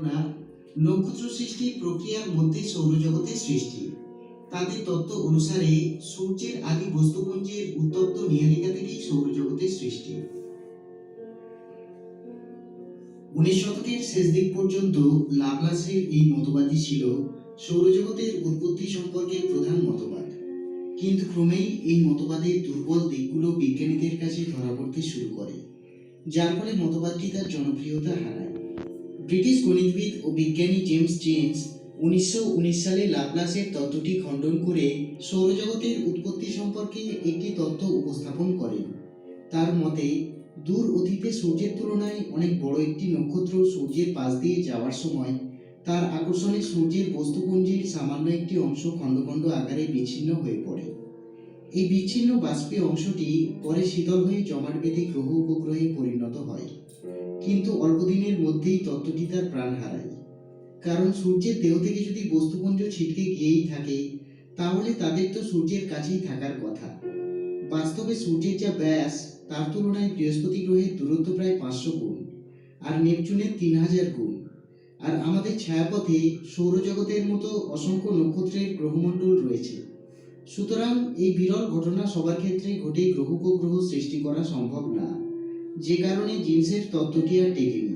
না, নক্ষত্র সৃষ্টি প্রক্রিয়ার মধ্যে সৌরজগতের সৃষ্টি। তাদের তত্ত্ব অনুসারে সূর্যের আদি বস্তুপুঞ্জের উত্তপ্ত নীহারিকা থেকেই সৌরজগতের সৃষ্টি। 19 শতকের শেষ দিক পর্যন্ত লাপ্লাসের এই মতবাদই ছিল সৌরজগতের উৎপত্তি সম্পর্কে প্রধান মতবাদ। কিন্তু ক্রমেই এই মতবাদের দুর্বল দিকগুলো বিজ্ঞানীদের কাছে ধরা পড়তে শুরু করে, যার ফলে মতবাদটি তার জনপ্রিয়তা হারায়। ব্রিটিশ গণিতবিদ ও বিজ্ঞানী জেমস জেমস 1919 সালে লাপ্লাসের তত্ত্বটি খণ্ডন করে সৌরজগতের উৎপত্তি সম্পর্কে একটি তত্ত্ব উপস্থাপন করেন। তার মতে, দূর অতীতে সূর্যের তুলনায় অনেক বড় একটি নক্ষত্র সূর্যের পাশ দিয়ে যাওয়ার সময় তার আকর্ষণে সূর্যের বস্তুপুঞ্জের সামান্য একটি অংশ খণ্ড খণ্ড আকারে বিচ্ছিন্ন হয়ে পড়ে। এই বিচ্ছিন্ন বাষ্পীয় অংশটি পরে শীতল হয়ে জমাট বেঁধে গ্রহ উপগ্রহে পরিণত হয়। কিন্তু অল্পদিনের মধ্যেই তত্ত্বটি তার প্রাণ হারায়, কারণ সূর্যের দেহ থেকে যদি বস্তুপুঞ্জ ছিটকে গিয়েই থাকে, তাহলে তাদের তো সূর্যের কাছেই থাকার কথা। বাস্তবে সূর্যের যা ব্যাস, তার তুলনায় বৃহস্পতি গ্রহের দূরত্ব প্রায় 500 গুণ, আর নেপচুনের 3000 গুণ। আর আমাদের ছায়াপথে সৌরজগতের মতো অসংখ্য নক্ষত্রের গ্রহমণ্ডল রয়েছে। সুতরাং এই বিরল ঘটনা সবার ক্ষেত্রে ঘটে গ্রহ উপগ্রহ সৃষ্টি করা সম্ভব না, যে কারণে জিন্সের তত্ত্বটি আর টেকেনি।